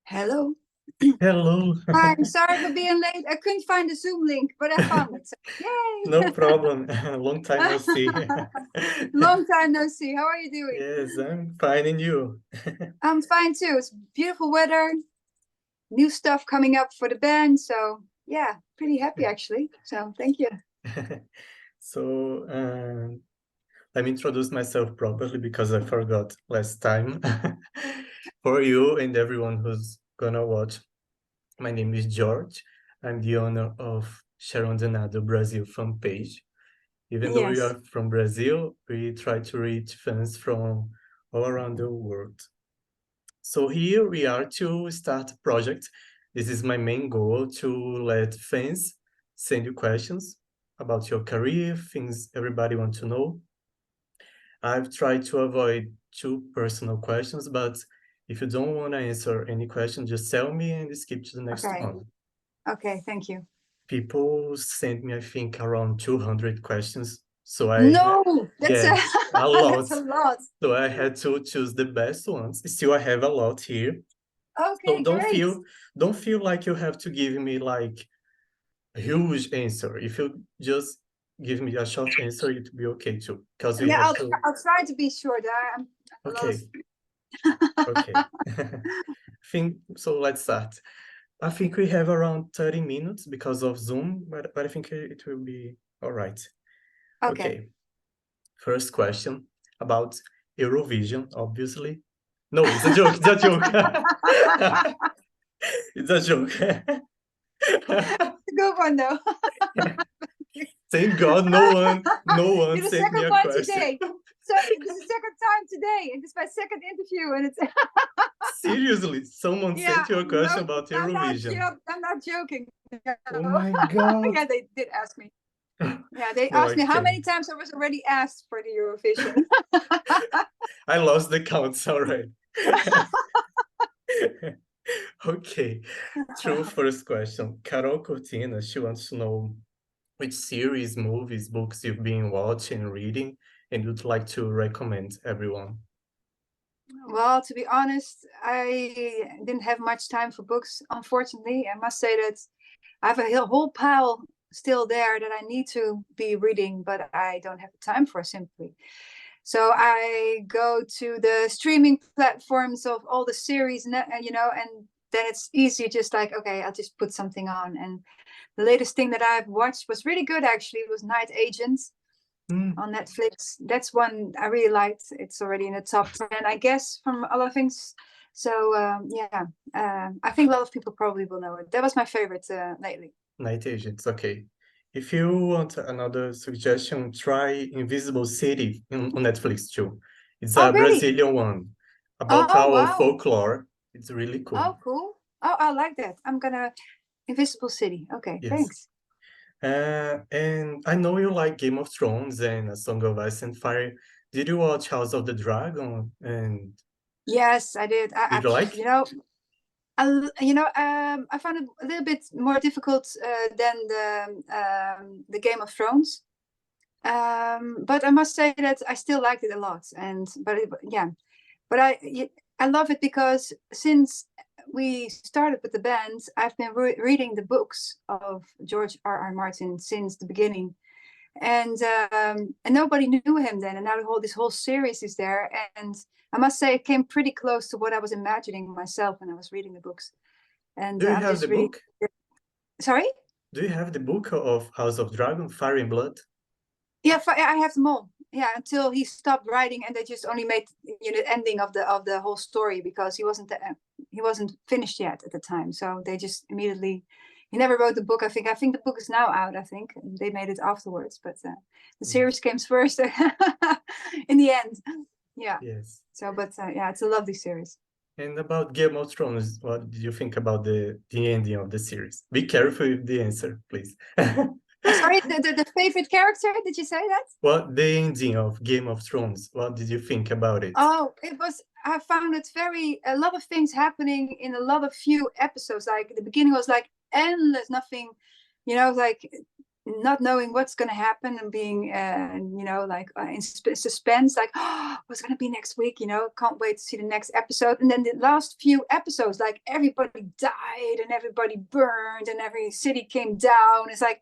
Hello. Hello. Hi, I'm sorry for being late. I couldn't find the Zoom link, but I found it. So, No yay! problem. Long time no see. Long time no see. How are you doing? Yes, I'm fine, and you? I'm fine too. It's beautiful weather, new stuff coming up for the band. So yeah, pretty happy actually. So thank you. So, let me introduce myself properly because I forgot last time. For you and everyone who's gonna watch, my name is George. I'm the owner of Sharon Den Adel Brasil fanpage. Even though we Yes. are from Brazil, we try to reach fans from all around the world. So here we are to start a project. This is my main goal, to let fans send you questions about your career, things everybody wants to know. I've tried to avoid too personal questions, but if you don't want to answer any question, just tell me and skip to the next Okay. one. Okay. Thank you. People sent me, I think, around 200 questions. So No, that's a yes, a lot. that's a lot. So I had to choose the best ones. Still, I have a lot here. So Okay, great. don't feel like you have to give me like a huge answer. If you just give me a short answer, it will be okay too. Because we Yeah, have to. I'll try to be short. I'm a lot Okay, of. okay. Think so. Let's start. I think we have around 30 minutes because of Zoom, but I think it will be all right. Okay. Okay. First question about Eurovision, obviously. No, it's a joke. It's a joke. It's a joke. Good one though. Thank God, no one You're the sent me second a one question. today. So this is the second time today, and this is my second interview, and it's Seriously, someone yeah. sent you a question No, about Eurovision. I'm not joking. Oh No. my God. Yeah, they did ask me. Yeah, they No, asked I me how many can't. times I was already asked for the Eurovision. I lost the count, all right. Okay, true first question. Carol Cortina, she wants to know which series, movies, books you've been watching, reading, and you'd like to recommend everyone. Well, to be honest, I didn't have much time for books, unfortunately. I must say that I have a whole pile still there that I need to be reading, but I don't have the time for simply. So I go to the streaming platforms of all the series, and then it's easy, just like, okay, I'll just put something on. And the latest thing that I've watched was really good, actually. It was Night Agents on Netflix. That's one I really liked. It's already in the top 10, I guess, from other things. So I think a lot of people probably will know it. That was my favorite lately. Night Agents, okay. If you want another suggestion, try Invisible City on Netflix too. It's Oh, a really? Brazilian one about Oh, our wow. folklore. It's really cool. Oh, cool. Oh, I like that. I'm gonna Invisible City. Okay, Yes. thanks. And I know you like Game of Thrones and A Song of Ice and Fire. Did you watch House of the Dragon? And Yes, I did. did you like? I found it a little bit more difficult than the Game of Thrones. But I must say that I still liked it a lot. But I love it because since we started with the band, I've been reading the books of George R.R. Martin since the beginning, and nobody knew him then, and now this whole series is there, and I must say it came pretty close to what I was imagining myself when I was reading the books, and Do you I'm have the just really book? sorry. Do you have the book of House of Dragon, Fire and Blood? Yeah, I have them all. Yeah, until he stopped writing, and they just only made the ending of the whole story because he wasn't finished yet at the time. So they just immediately. He never wrote the book. I think the book is now out. I think they made it afterwards, but the series came first in the end. Yeah. Yes. So, but yeah, it's a lovely series. And about Game of Thrones, what did you think about the ending of the series? Be careful with the answer, please. Sorry, the favorite character? Did you say that? What the ending of Game of Thrones? What did you think about it? Oh, it was. I found it a lot of things happening in a lot of few episodes. Like the beginning was like endless, nothing, like not knowing what's going to happen and being, you know, like in suspense, like, oh, what's going to be next week? You know, can't wait to see the next episode. And then the last few episodes, like everybody died and everybody burned and every city came down. It's like,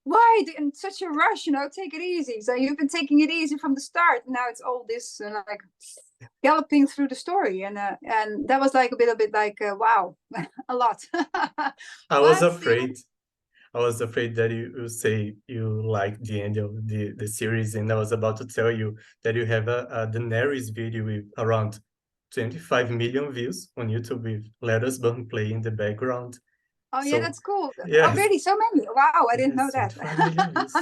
why in such a rush? You know, take it easy. So you've been taking it easy from the start. Now it's all this like galloping through the story, and that was like a little bit like wow, a lot. I was But afraid. I was afraid that you say you like the end of the series, and I was about to tell you that you have a Daenerys video with around 25 million views on YouTube with Let Us Burn play in the background. oh yeah, So, that's cool. yes. Oh really, so many? Wow, I didn't know Yes, that. 25 million views.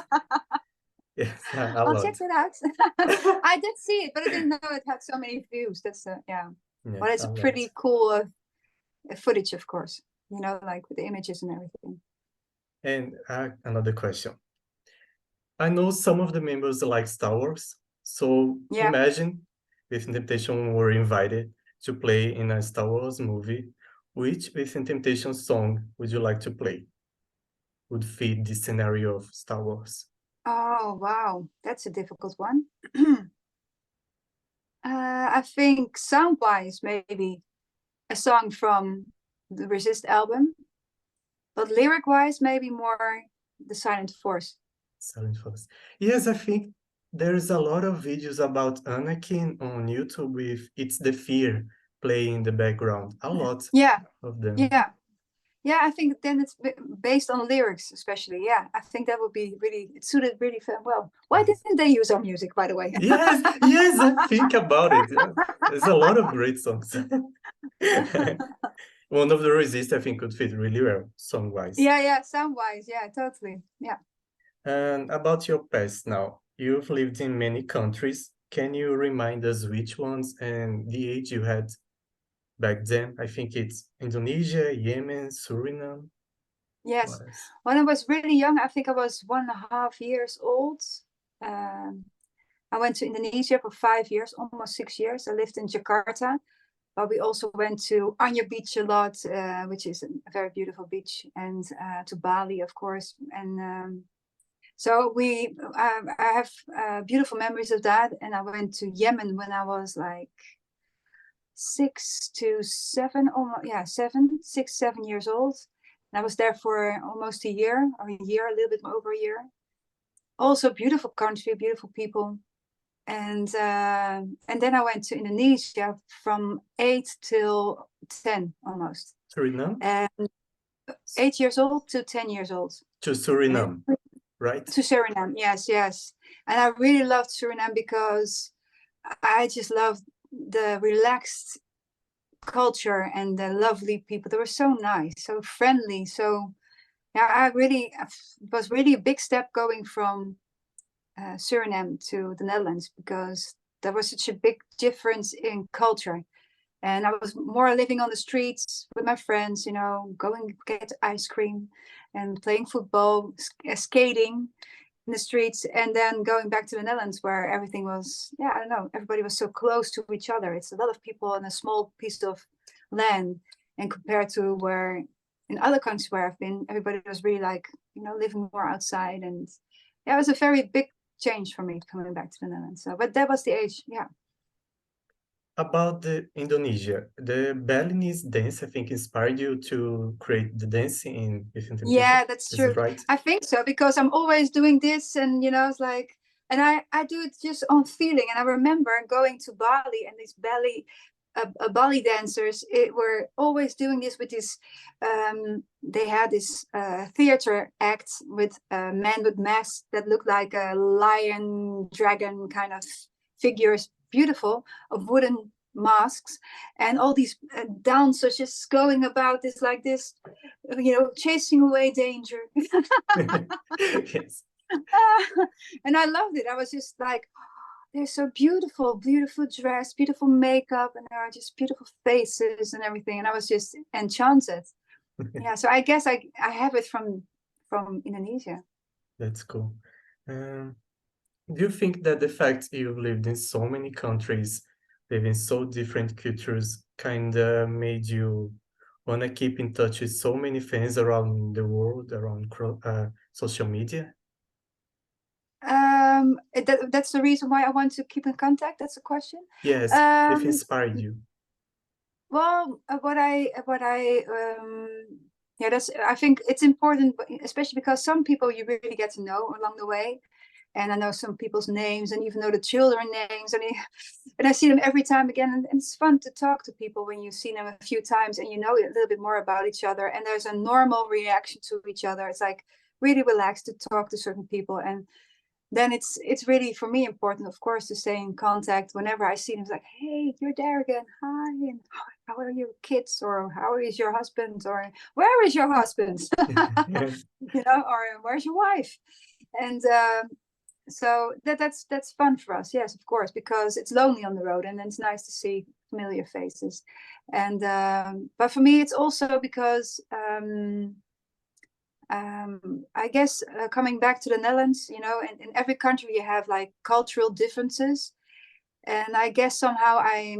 Yes, a I'll lot. check that out. I did see it, but I didn't know it had so many views. That's yeah. Yes, But it's a a lot. pretty cool footage, of course. You know, like with the images and everything. And another question. I know some of the members like Star Wars, so Yeah. imagine With Temptation were invited to play in a Star Wars movie. Which With Temptation song would you like to play? Would fit the scenario of Star Wars? Oh wow, that's a difficult one. I think sound-wise, maybe a song from the Resist album, but lyric-wise, maybe more the Silent Force. Silent Force. Yes, I think there's a lot of videos about Anakin on YouTube with It's the Fear playing in the background. A lot Yeah, of them. yeah. I think then it's based on lyrics, especially. Yeah, I think that would be really, it suited really well. Why didn't they use our music, by the way? Yes, yes, I think about it. There's a lot of great songs. One of the Resist, I think, could fit really well, song-wise. Yeah, sound-wise, yeah, totally, yeah. And about your past now, you've lived in many countries. Can you remind us which ones and the age you had back then? I think it's Indonesia, Yemen, Suriname. Yes, when I was really young, I think I was 1.5 years old. I went to Indonesia for 5 years, almost 6 years. I lived in Jakarta, but we also went to Anya Beach a lot, which is a very beautiful beach, and to Bali, of course. And so I have beautiful memories of that. And I went to Yemen when I was like 6 to 7, almost, yeah, 7 years old. And I was there for almost a year, or a little bit over a year. Also beautiful country, beautiful people. And then I went to Indonesia from 8 till 10 almost. Suriname? And 8 years old to 10 years old. To Suriname, right? To Suriname, yes. And I really loved Suriname because I just loved the relaxed culture and the lovely people. They were so nice, so friendly. So yeah, it was really a big step going from Suriname to the Netherlands, because there was such a big difference in culture. And I was more living on the streets with my friends, you know, going to get ice cream and playing football, skating in the streets, and then going back to the Netherlands, where everything was, yeah, I don't know, everybody was so close to each other. It's a lot of people in a small piece of land, and compared to where in other countries where I've been, everybody was really like, you know, living more outside. And yeah, it was a very big change for me coming back to the Netherlands. So, but that was the age, yeah. About the Indonesia, the Balinese dance, I think, inspired you to create the dance in With Temptation. Yeah, that's Is true. it right? I think so, because I'm always doing this, and you know, it's like, and I do it just on feeling. And I remember going to Bali, and these Bali dancers were always doing this with this. They had this theater act with men with masks that looked like a lion, dragon kind of figures, beautiful, of wooden masks, and all these dancers just going about this like this, you know, chasing away danger. Yes. And I loved it. I was just like, they're so beautiful dress, beautiful makeup, and there are just beautiful faces and everything. And I was just enchanted. Yeah, so I guess I have it from Indonesia. That's cool. Do you think that the fact you've lived in so many countries, live in so different cultures, kind of made you want to keep in touch with so many fans around the world, around social media? That's the reason why I want to keep in contact. That's the question. Yes, if inspired you. Well, yeah, I think it's important, especially because some people you really get to know along the way. And I know some people's names and even know the children names. And I see them every time again. And it's fun to talk to people when you've seen them a few times and you know a little bit more about each other. And there's a normal reaction to each other. It's like really relaxed to talk to certain people. And then it's really, for me, important, of course, to stay in contact whenever I see them. It's like, hey, you're there again. Hi, and how are your kids? Or how is your husband? Or where is your husband? You know, or where's your wife? And so that's fun for us, yes, of course, because it's lonely on the road, and it's nice to see familiar faces. And but for me, it's also because I guess coming back to the Netherlands, you know, in every country you have like cultural differences, and I guess somehow I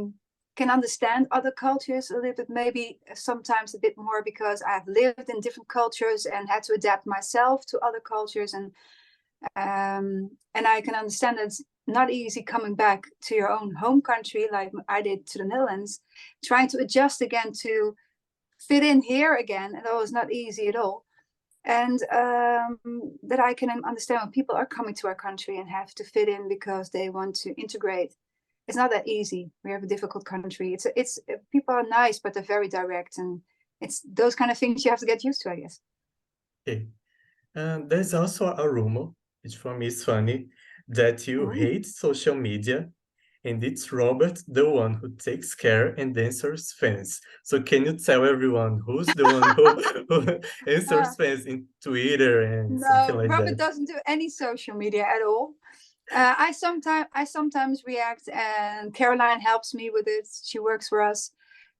can understand other cultures a little bit, maybe sometimes a bit more, because I've lived in different cultures and had to adapt myself to other cultures, and I can understand that it's not easy coming back to your own home country like I did to the Netherlands, trying to adjust again to fit in here again, and that was not easy at all. And that I can understand when people are coming to our country and have to fit in because they want to integrate. It's not that easy. We have a difficult country. It's people are nice, but they're very direct, and it's those kind of things you have to get used to, I guess. Okay. There's also a rumor, which for me is funny, that you hate social media, and it's Robert, the one who takes care and answers fans. So can you tell everyone who's the one who answers fans in Twitter and something No, like Robert that? doesn't do any social media at all. I sometimes react, and Caroline helps me with it. She works for us,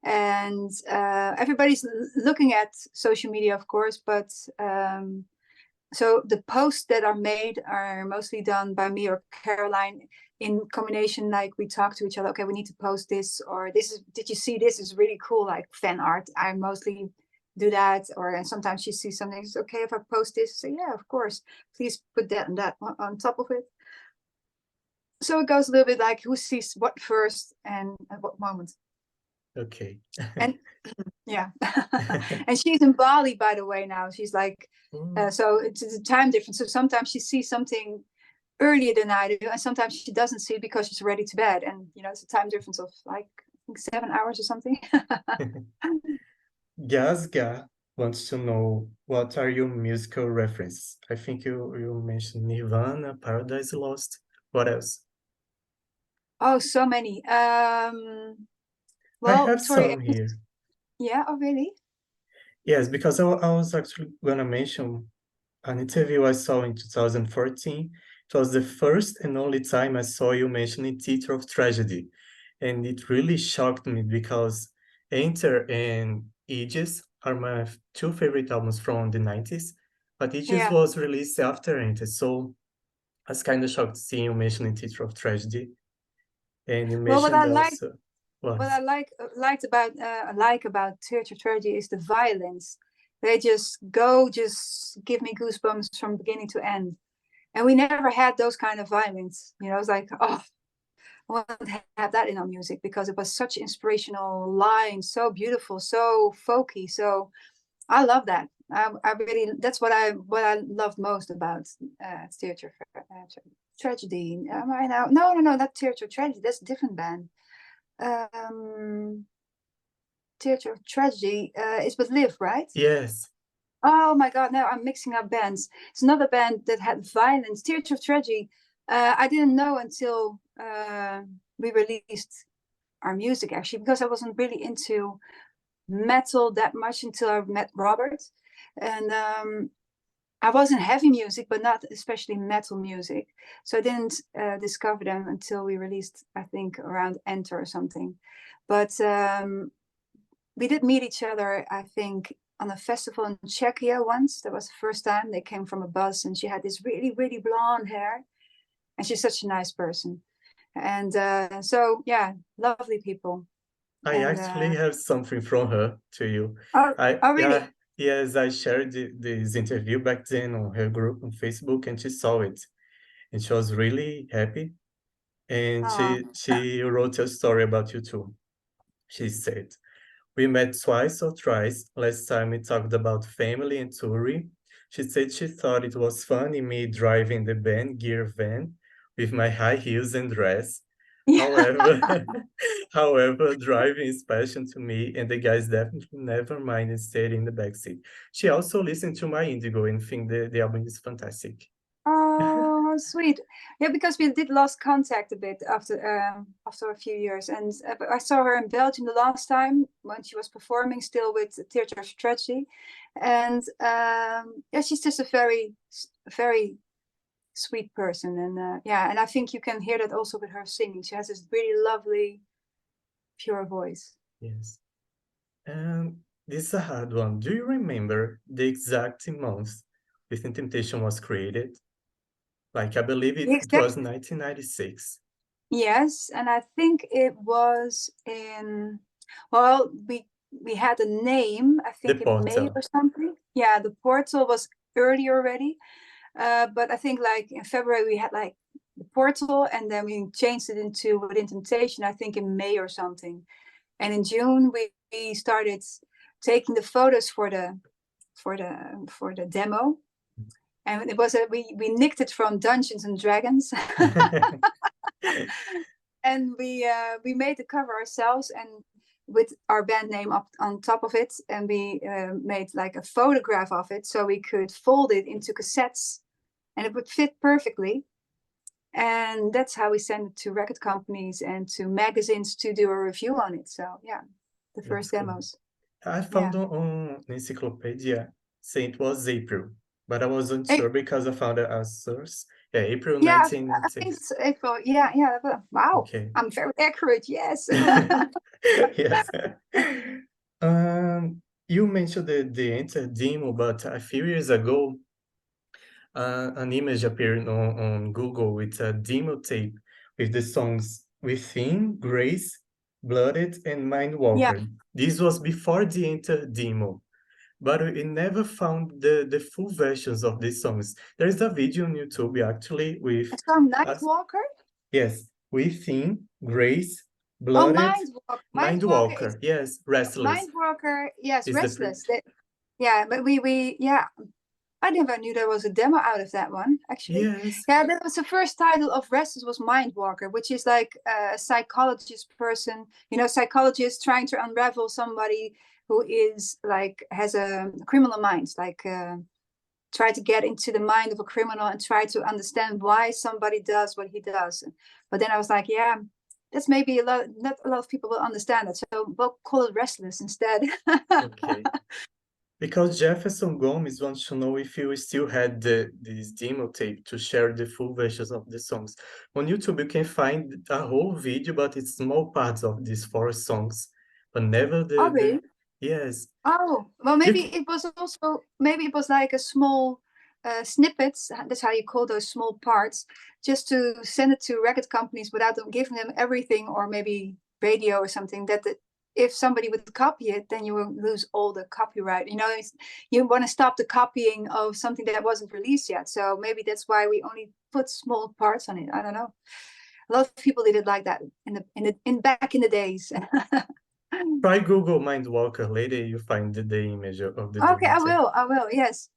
and everybody's looking at social media, of course, but so the posts that are made are mostly done by me or Caroline in combination. Like we talk to each other, okay, we need to post this, or this is, did you see this is really cool, like fan art. I mostly do that, or and sometimes she sees something, it's okay if I post this, say yeah, of course, please put that and that on top of it. So it goes a little bit like who sees what first and at what moment. Okay. And yeah. And she's in Bali, by the way, now. She's like, so it's a time difference. So sometimes she sees something earlier than I do, and sometimes she doesn't see it because she's ready to bed. And, you know, it's a time difference of like, I think 7 hours or something. Gasga wants to know, what are your musical references? I think you mentioned Nirvana, Paradise Lost. What else? Oh, so many. I Well, have sorry. some here. Yeah, oh, really? Yes, because I was actually going to mention an interview I saw in 2014. It was the first and only time I saw you mentioning Theater of Tragedy. And it really shocked me because Enter and Aegis are my two favorite albums from the 90s, but Aegis Yeah. was released after Enter. So I was kind of shocked seeing you mentioning Theater of Tragedy. And you Well, mentioned also what I like about Theater of Tragedy is the violence. They just give me goosebumps from beginning to end. And we never had those kind of violence. You know, it's like, oh, I want to have that in our music because it was such inspirational lines, so beautiful, so folky. So I love that. I really, that's what I loved most about Theater of Tragedy. Am I now? No, not Theater of Tragedy. That's a different band. Theater of Tragedy is with Liv, right? yes. Oh my God, now I'm mixing up bands. It's another band that had violence. Theater of Tragedy, I didn't know until we released our music, actually, because I wasn't really into metal that much until I met Robert. And I was in heavy music, but not especially metal music. So I didn't discover them until we released, I think, around Enter or something. But we did meet each other, I think, on a festival in Czechia once. That was the first time. They came from a bus, and she had this really, really blonde hair. And she's such a nice person. And so, yeah, lovely people. I And actually have something from her to you. oh, I oh, yeah, really? Yes, I shared this interview back then on her group on Facebook, and she saw it, and she was really happy. And Oh, she wrote a story about you too. She said, "We met twice or thrice. Last time we talked about family and touring. She said she thought it was funny me driving the band gear van with my high heels and dress. yeah. However, however, driving is passion to me, and the guys definitely never minded staying in the backseat. She also listened to my Indigo and think the album is fantastic." Oh, how sweet. Yeah, because we did lost contact a bit after a few years. And but I saw her in Belgium the last time when she was performing still with Theatre of Tragedy. And yeah, she's just a very sweet person. And yeah, and I think you can hear that also with her singing. She has this really lovely, pure voice. Yes. This is a hard one. Do you remember the exact month Within Temptation was created? Like, I believe The it exact, was 1996. yes, and I think it was in, well, we had a name, I The think in May Portal. or something. Yeah, the portal was early already. But I think like in February we had like the portal, and then we changed it into Within Temptation, I think in May or something. And in June we started taking the photos for the demo. And it was we nicked it from Dungeons and Dragons. And we made the cover ourselves, and with our band name up on top of it, and we made like a photograph of it so we could fold it into cassettes and it would fit perfectly. And that's how we sent it to record companies and to magazines to do a review on it. So yeah, the first That's cool. demos. I Yeah. found on Encyclopedia saying it was April, but I wasn't Hey, sure because I found a source. Yeah, April yeah, I think 1996. it's April. Yeah, yeah. Wow, Okay. I'm very accurate. Yes. Yes. Um, you mentioned the Enter demo, but a few years ago, an image appeared on Google with a demo tape with the songs Within, Grace, Blooded, and Yeah. Mindwalker. This was before the Enter demo, but we never found the full versions of these songs. There is a video on YouTube actually with It's called us. Nightwalker. Yes, Within, Grace, Oh, Blooded, Mindwalker is Mindwalker. Yes, Restless Mindwalker. Yes, is the pre. Restless. Yeah, but we yeah. I never knew there was a demo out of that one, actually. Yes. Yeah, that was the first title of Restless was Mindwalker, which is like a psychologist person, psychologist trying to unravel somebody who is like has a criminal mind, like try to get into the mind of a criminal and try to understand why somebody does what he does. But then I was like, yeah, that's maybe not a lot of people will understand that, so we'll call it Restless instead. Okay. Because Jefferson Gomes wants to know if you still had this demo tape to share the full versions of the songs. On YouTube, you can find a whole video, but it's small parts of these 4 songs, but never Oh, the really? yes. Oh, well, You maybe it was like a small snippets. That's how you call those small parts, just to send it to record companies without them giving them everything, or maybe radio or something. If somebody would copy it, then you will lose all the copyright. You want to stop the copying of something that wasn't released yet. So maybe that's why we only put small parts on it. I don't know. A lot of people did it like that in back in the days. try Google Mindwalker later, you find the image of the Okay, demo tape. I will. Yes.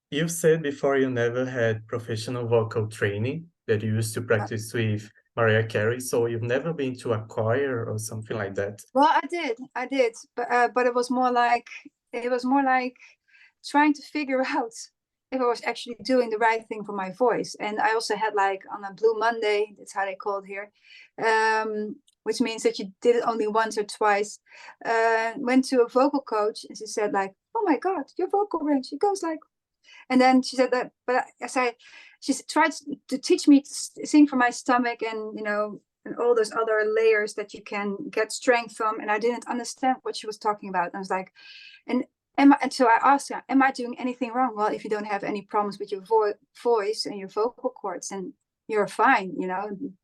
You've said before you never had professional vocal training, that you used to practice with Mariah Carey, so you've never been to a choir or something like that. Well, I did, but it was more like trying to figure out if I was actually doing the right thing for my voice. And I also had like on a Blue Monday, that's how they call it here, which means that you did it only once or twice. Went to a vocal coach, and she said like, "Oh my God, your vocal range it goes like," and then she said that, but she tried to teach me to sing from my stomach, and all those other layers that you can get strength from. And I didn't understand what she was talking about. And I was like, and so I asked her, am I doing anything wrong? Well, if you don't have any problems with your voice and your vocal cords, then you're fine.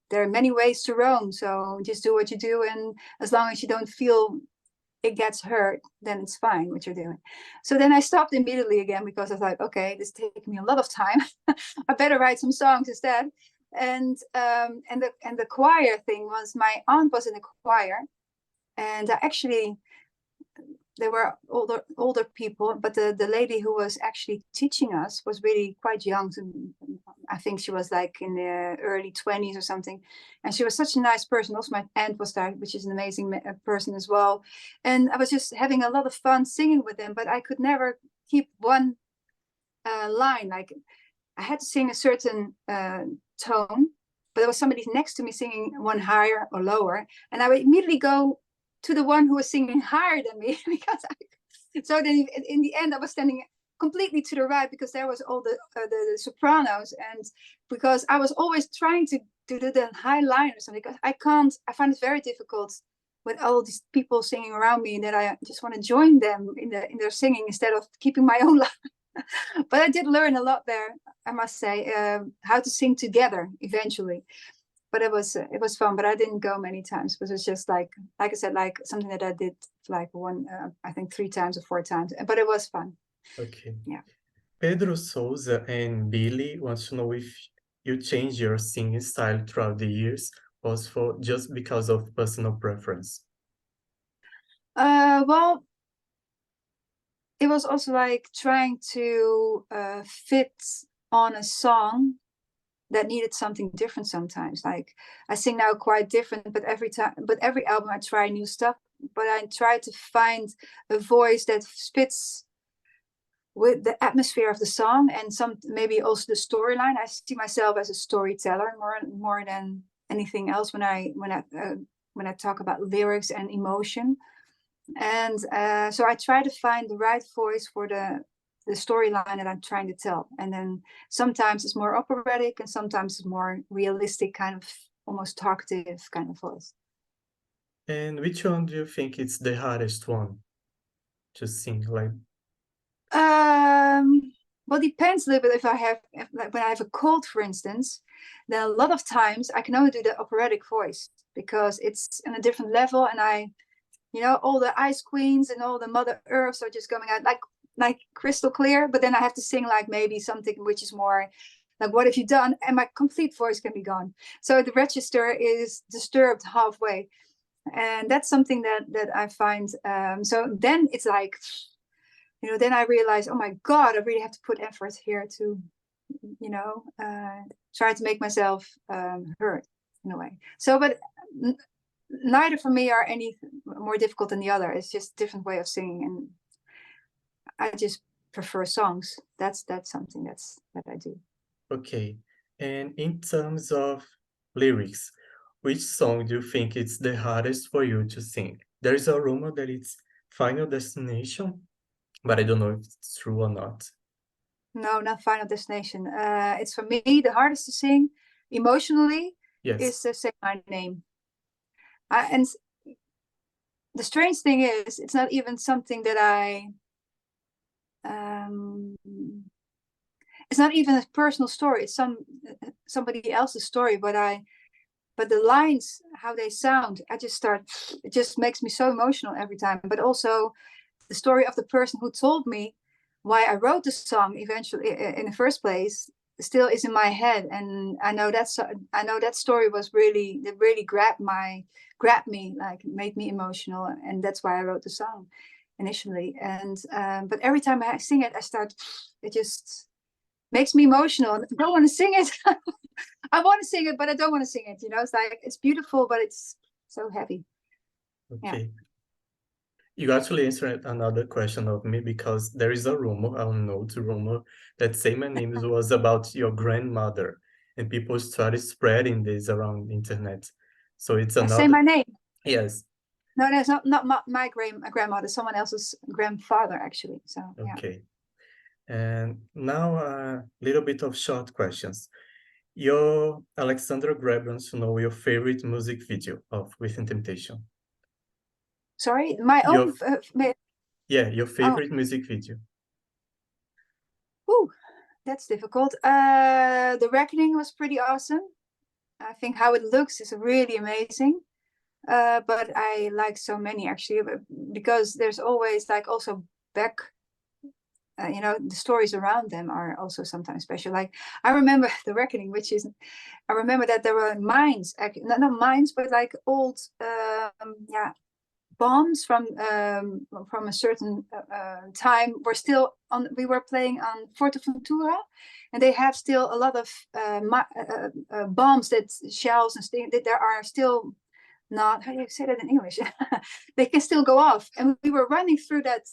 There are many ways to roam. So just do what you do. And as long as you don't feel it gets heard, then it's fine what you're doing. So then I stopped immediately again, because I thought, okay, this takes me a lot of time. I better write some songs instead. And the choir thing was, my aunt was in the choir, and actually there were older people, but the lady who was actually teaching us was really quite young. I think she was like in the early 20s or something, and she was such a nice person. Also my aunt was there, which is an amazing person as well, and I was just having a lot of fun singing with them, but I could never keep one line. Like, I had to sing a certain tone, but there was somebody next to me singing one higher or lower, and I would immediately go to the one who was singing higher than me, because so then in the end I was standing completely to the right, because there was all the sopranos, and because I was always trying to do the high line or something, because I find it very difficult with all these people singing around me, that I just want to join them in their singing instead of keeping my own line. But I did learn a lot there, I must say, how to sing together eventually. But it was fun, but I didn't go many times, because it's just like I said, like something that I did like I think 3 times or 4 times, but it was fun. Okay. Yeah. Pedro Souza and Billy wants to know if you changed your singing style throughout the years, or for just because of personal preference. Well, it was also like trying to fit on a song that needed something different sometimes. Like, I sing now quite different, but every album I try new stuff, but I try to find a voice that fits with the atmosphere of the song, and maybe also the storyline. I see myself as a storyteller more than anything else when I talk about lyrics and emotion. And so I try to find the right voice for the storyline that I'm trying to tell. And then sometimes it's more operatic, and sometimes it's more realistic, kind of almost talkative kind of voice. And which one do you think is the hardest one to sing? Like, Well, depends a little bit. Like when I have a cold, for instance, then a lot of times I can only do the operatic voice, because it's in a different level, and all the ice queens and all the Mother Earths are just coming out like crystal clear. But then I have to sing like maybe something which is more like, what have you done? And my complete voice can be gone. So the register is disturbed halfway, and that's something that I find. So then it's like, then I realize, oh my God, I really have to put effort here to, try to make myself heard in a way. So, but neither for me are any more difficult than the other. It's just a different way of singing, and I just prefer songs. That's something that I do. okay. And in terms of lyrics, which song do you think it's the hardest for you to sing? There's a rumor that it's Final Destination, but I don't know if it's true or not. No, not Final Destination. It's for me the hardest to sing emotionally. Yes. Is to say my name. And the strange thing is, it's not even something that it's not even a personal story. It's somebody else's story, but the lines, how they sound, it just makes me so emotional every time. But also the story of the person who told me why I wrote the song eventually in the first place still is in my head. And I know that story was really grabbed me, like made me emotional. And that's why I wrote the song initially. And but every time I sing it, it just makes me emotional. I don't want to sing it. I want to sing it, but I don't want to sing it. It's like, it's beautiful, but it's so heavy. Okay. Yeah. You actually answered another question of me, because there is a rumor, I don't know, it's a rumor, that Say My Name was about your grandmother, and people started spreading this around the internet. So it's I another... say my name. Yes. No, it's not my grandmother, someone else's grandfather, actually. So, yeah. Okay. And now a little bit of short questions. Your Alexandra Grab wants to know your favorite music video of Within Temptation. Sorry, my Your, own. yeah, your favorite music video. Ooh, that's difficult. The Reckoning was pretty awesome. I think how it looks is really amazing. but I like so many actually, because there's always like also back, you know, the stories around them are also sometimes special. Like I remember The Reckoning, which is, I remember that there were mines, not mines, but like old, yeah, bombs from a certain time were still on. We were playing on Forteventura, and they have still a lot of bombs, that shells and things that there are still not, how do you say that in English? They can still go off, and we were running through that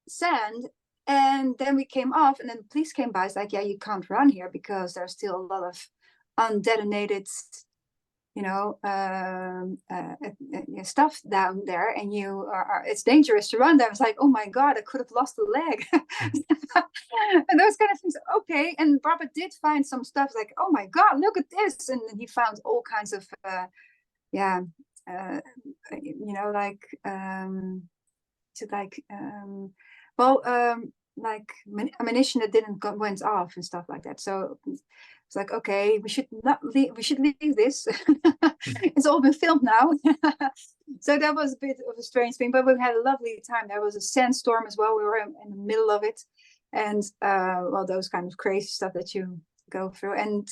sand, and then we came off, and then the police came by. It's like, yeah, you can't run here because there's still a lot of undetonated, you know, stuff down there, and you are, it's dangerous to run there. It's like, oh my god, I could have lost a leg. And those kind of things. Okay. And Robert did find some stuff, like, oh my god, look at this, and he found all kinds of yeah, you know, like is it like like ammunition that went off and stuff like that. So it's like, okay, we should leave this. It's all been filmed now. So that was a bit of a strange thing, but we had a lovely time. There was a sandstorm as well. We were in the middle of it, and well, those kind of crazy stuff that you go through. And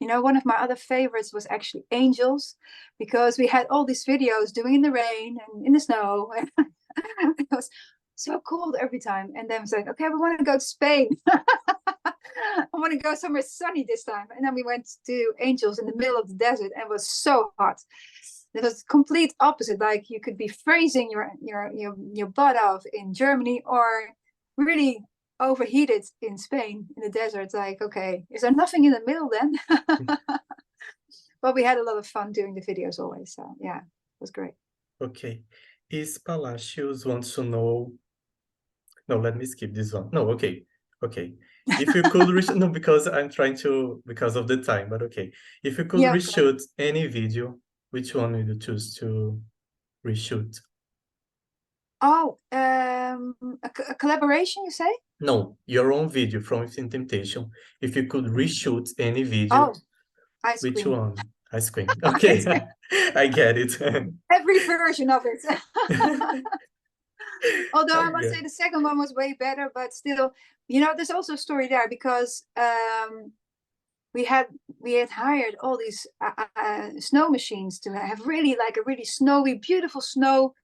you know, one of my other favorites was actually Angels, because we had all these videos doing in the rain and in the snow. It was so cold every time. And then it's like, okay, we want to go to Spain. I want to go somewhere sunny this time. And then we went to Angels in the middle of the desert, and it was so hot. It was complete opposite. Like you could be freezing your butt off in Germany, or really overheated in Spain in the desert. Like, okay, is there nothing in the middle then? But we had a lot of fun doing the videos always. So yeah, it was great. Okay. Is Palacios wants to know... No, let me skip this one. No, okay. Okay. If you could no, because I'm trying to, because of the time, but okay. If you could reshoot any video, which one would you choose to reshoot? Oh, a collaboration, you say? No, your own video from Within Temptation. If you could reshoot any video, Ice which Cream. one? Ice Cream. Okay, I get it. Every version of it. Although I must say the second one was way better, but still, you know, there's also a story there, because we had hired all these snow machines to have really like a really snowy, beautiful snow,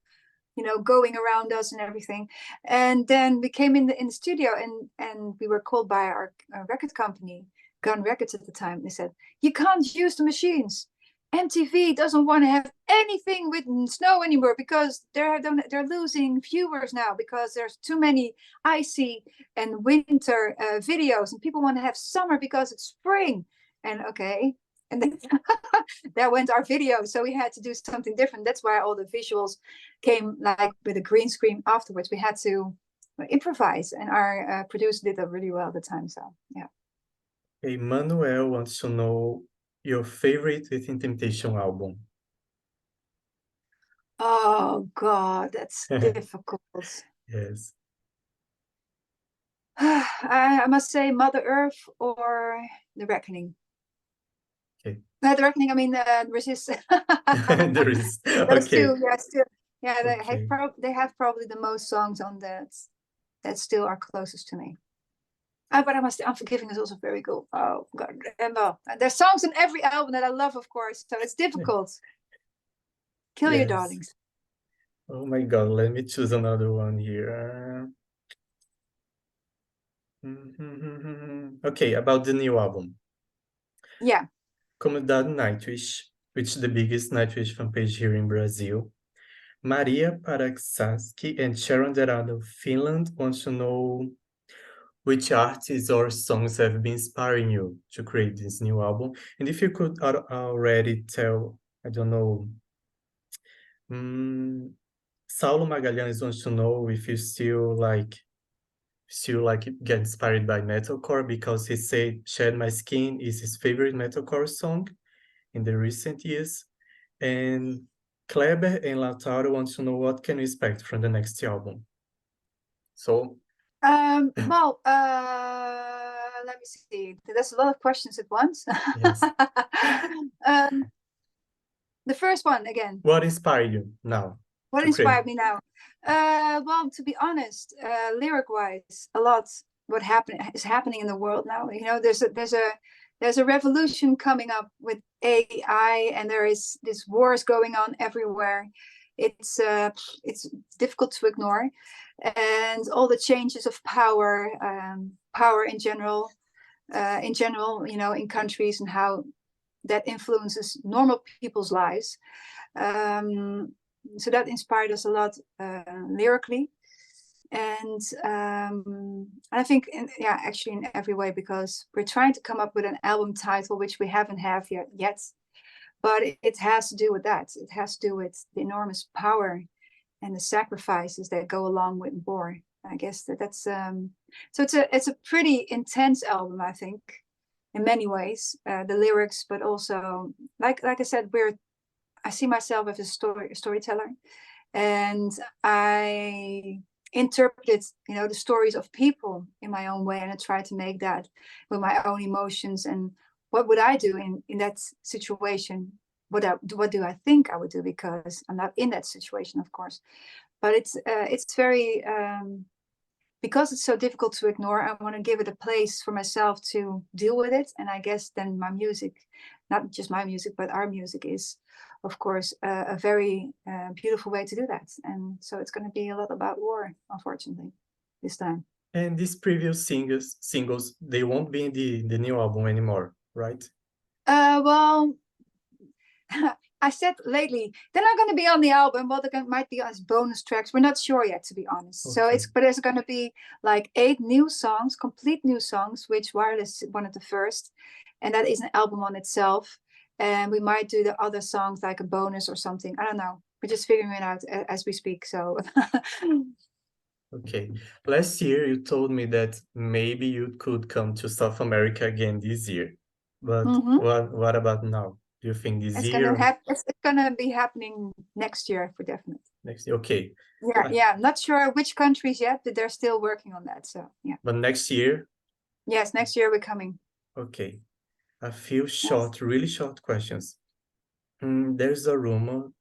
you know, going around us and everything. And then we came in the studio, and we were called by our record company, Gun Records at the time. They said, you can't use the machines. MTV doesn't want to have anything with snow anymore, because they're losing viewers now, because there's too many icy and winter videos, and people want to have summer because it's spring. And okay, and then there went our video, so we had to do something different. That's why all the visuals came like with a green screen afterwards. We had to improvise, and our producer did that really well at the time. So yeah. Hey, Manuel wants to know your favorite Within Temptation album. Oh god, that's difficult. Yes. I must say Mother Earth or The Reckoning. Okay. The Reckoning, I mean Resist. The Resist. Those Okay. two, yeah, still, yeah, Okay. they have probably the most songs on that still are closest to me. But I must say, Unforgiving is also very good. Oh god, and there's songs on every album that I love, of course, so it's difficult. Kill Your Darlings. Oh my god, let me choose another one here. Okay, about the new album. Yeah. Comunidade Nightwish, which is the biggest Nightwish fan page here in Brazil. Maria Paraksaski and Sharon Den Adel Finland wants to know which artists or songs have been inspiring you to create this new album. And if you could already tell, I don't know, Saulo Magalhães wants to know if you still get inspired by metalcore, because he said Shed My Skin is his favorite metalcore song in the recent years. And Kleber and Lautaro wants to know what can we expect from the next album. So well, let me see. There's a lot of questions at once. Yes. The first one again. What inspired you now? What inspired me now? Well, to be honest, lyric-wise, a lot what is happening in the world now. You know, there's a revolution coming up with AI, and there is this wars going on everywhere. It's difficult to ignore, and all the changes of power, power in general, you know, in countries, and how that influences normal people's lives. So that inspired us a lot lyrically, and I think actually in every way, because we're trying to come up with an album title which we haven't have yet, but it has to do with that. It has to do with the enormous power and the sacrifices that go along with war. I guess that's so it's a pretty intense album, I think, in many ways, the lyrics, but also like I said, I see myself as a storyteller, and I interpret, you know, the stories of people in my own way, and I try to make that with my own emotions. And what would I do in that situation? What do I think I would do? Because I'm not in that situation, of course. But it's very because it's so difficult to ignore. I want to give it a place for myself to deal with it, and I guess then my music, not just my music, but our music is, of course, a very beautiful way to do that. And so it's going to be a lot about war, unfortunately, this time. And these previous singles, they won't be in the new album anymore, right? Well, I said lately, they're not going to be on the album. Well, they might be as bonus tracks. We're not sure yet, to be honest. Okay. So there's going to be like 8 new songs, complete new songs, which Wireless one of the first, and that is an album on itself. And we might do the other songs like a bonus or something. I don't know. We're just figuring it out as we speak. So. Okay. Last year, you told me that maybe you could come to South America again this year. But what about now? Do you think this year? It's gonna be happening next year for definite. Next year, okay. Yeah. Not sure which countries yet, but they're still working on that. So yeah. But next year? Yes, next year we're coming. Okay. A few short, really short questions. There's a rumor.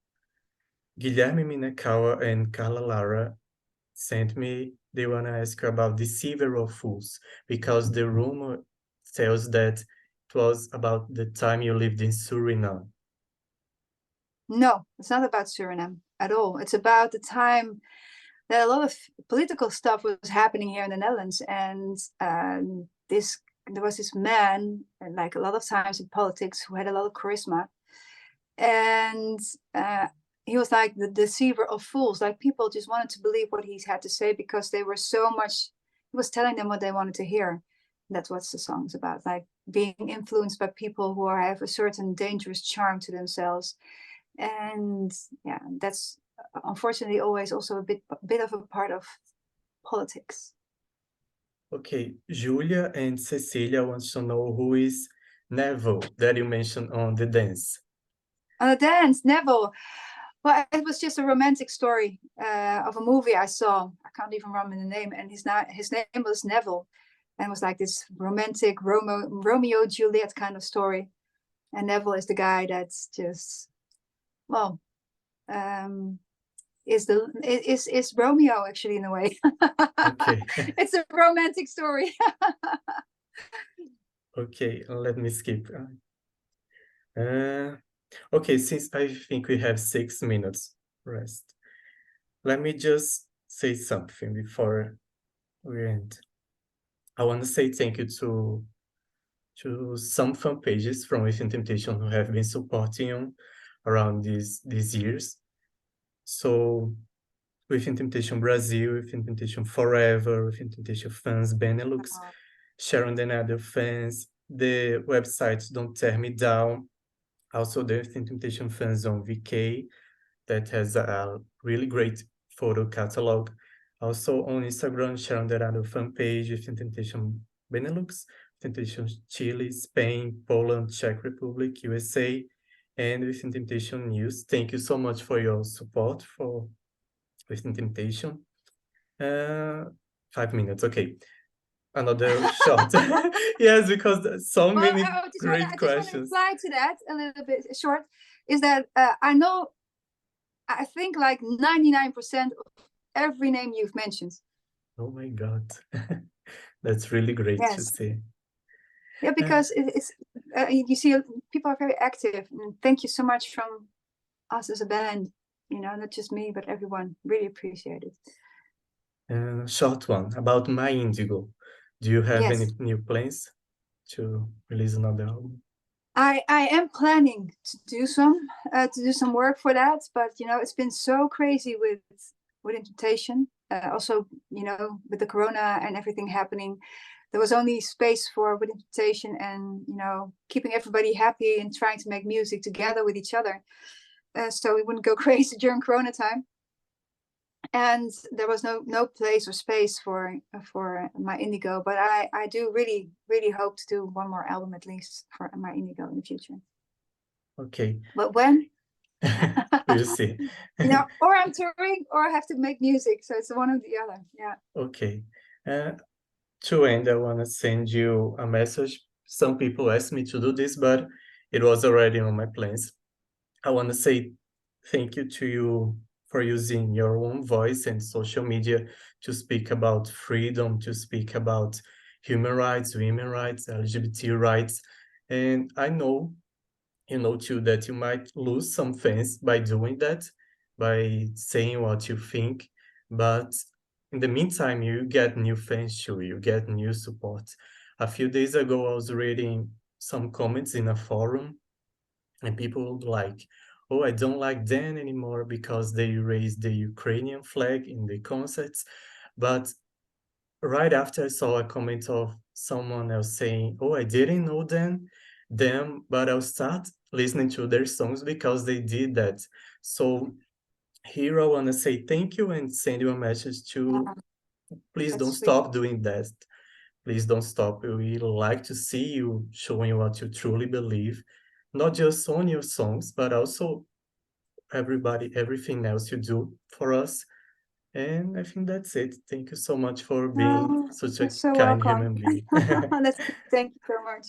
Guilherme Minakawa and Carla Lara sent me. They want to ask you about Deceiver of Fools, because the rumor tells that it was about the time you lived in Suriname. No, it's not about Suriname at all. It's about the time that a lot of political stuff was happening here in the Netherlands, and there was this man, and like a lot of times in politics, who had a lot of charisma, and he was like the deceiver of fools. Like people just wanted to believe what he had to say because they were so much. He was telling them what they wanted to hear. That's what the song's about, like being influenced by people who have a certain dangerous charm to themselves. And yeah, that's unfortunately always also a bit of a part of politics. Okay, Julia and Cecilia wants to know who is Neville that you mentioned on the dance. On the dance, Neville. Well, it was just a romantic story of a movie I saw. I can't even remember the name, and his name was Neville. And it was like this romantic Romeo Juliet kind of story. And Neville is the guy that's just, well, is Romeo actually in a way. Okay. It's a romantic story. Okay, let me skip. Okay, since I think we have 6 minutes rest, let me just say something before we end. I want to say thank you to some fan pages from Within Temptation who have been supporting you around these years. So Within Temptation Brazil, Within Temptation Forever, Within Temptation Fans Benelux, Sharon Den Adel Fans, the website Don't Tear Me Down, also the Within Temptation Fans on VK that has a really great photo catalog. Also on Instagram, Sharon Den Adel fan page, Within Temptation Benelux, Within Temptation Chile, Spain, Poland, Czech Republic, USA, and Within Temptation News. Thank you so much for your support for Within Temptation. 5 minutes, okay. Another shot. Yes, because so many great questions. I just want to reply to that a little bit short. is that I think like 99% of every name you've mentioned. Oh my God. That's really great to Yes. see. Yeah, because it's you see people are very active, and thank you so much from us as a band, you know, not just me, but everyone. Really appreciate it. Short one about My Indigo. Do you have any Yes. new plans to release another album? I am planning to do some work for that, but you know, it's been so crazy with withintemptation. Also, you know, with the corona and everything happening, there was only space for withintemptation and, you know, keeping everybody happy and trying to make music together with each other, so we wouldn't go crazy during corona time. And there was no place or space for My Indigo, but I do really hope to do one more album at least for My Indigo in the future. Okay. But when? We'll see. You know, or I'm touring or I have to make music, so it's one or the other. Yeah. Okay. To end, I want to send you a message. Some people asked me to do this, but it was already on my plans. I want to say thank you to you for using your own voice and social media to speak about freedom, to speak about human rights, women rights, LGBT rights. And I know, you know, too, that you might lose some fans by doing that, by saying what you think. But in the meantime, you get new fans too, you get new support. A few days ago, I was reading some comments in a forum, and people like, oh, I don't like Dan anymore because they raised the Ukrainian flag in the concerts. But right after I saw a comment of someone else saying, oh, I didn't know them, but I'll start listening to their songs because they did that. So here I want to say thank you and send you a message to please don't That's sweet. stop doing that. Please don't stop. We like to see you showing what you truly believe, not just on your songs, but also everything else you do for us. And I think that's it. Thank you so much for being Oh, such you're a so kind welcome. human being. Thank you so much.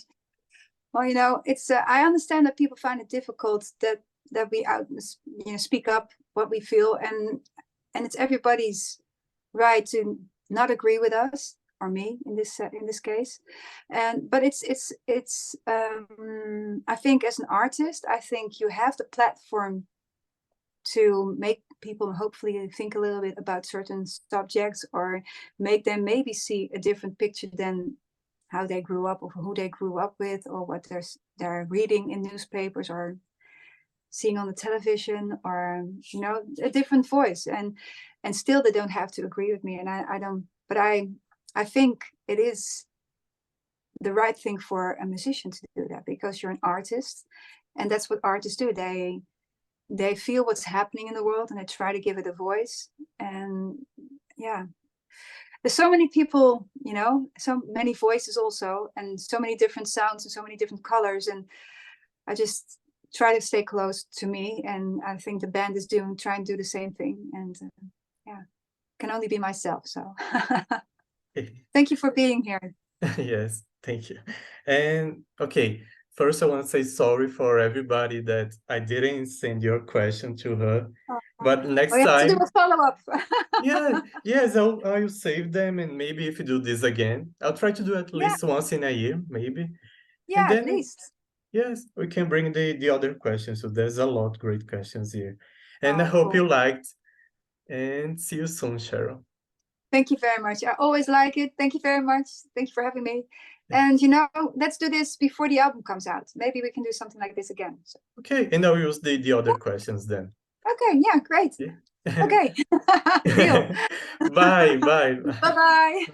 Well, you know, it's I understand that people find it difficult that we speak up what we feel, and it's everybody's right to not agree with us or me in this case. But it's I think as an artist, I think you have the platform to make people hopefully think a little bit about certain subjects, or make them maybe see a different picture than how they grew up, or who they grew up with, or what they're reading in newspapers or seeing on the television, or, you know, a different voice. And still they don't have to agree with me. And I don't, but I think it is the right thing for a musician to do that, because you're an artist, and that's what artists do. They feel what's happening in the world and they try to give it a voice. And yeah, there's so many people, you know, so many voices also, and so many different sounds and so many different colors. And I just try to stay close to me. And I think the band is trying to do the same thing. And yeah, can only be myself. So thank you for being here. Yes, thank you. And okay, first I want to say sorry for everybody that I didn't send your question to her. But next We have time, to do a follow-up. yes, I'll save them, and maybe if you do this again, I'll try to do at least once in a year, maybe. And Yeah, at then, least. yes, we can bring the other questions. So there's a lot of great questions here. And I hope Cool. you liked, and see you soon, Sharon. Thank you very much. I always like it. Thank you very much. Thank you for having me. And, you know, let's do this before the album comes out. Maybe we can do something like this again. So. Okay, and I'll use the other questions then. Okay, yeah, great. Yeah. Okay, deal. Bye. Bye-bye.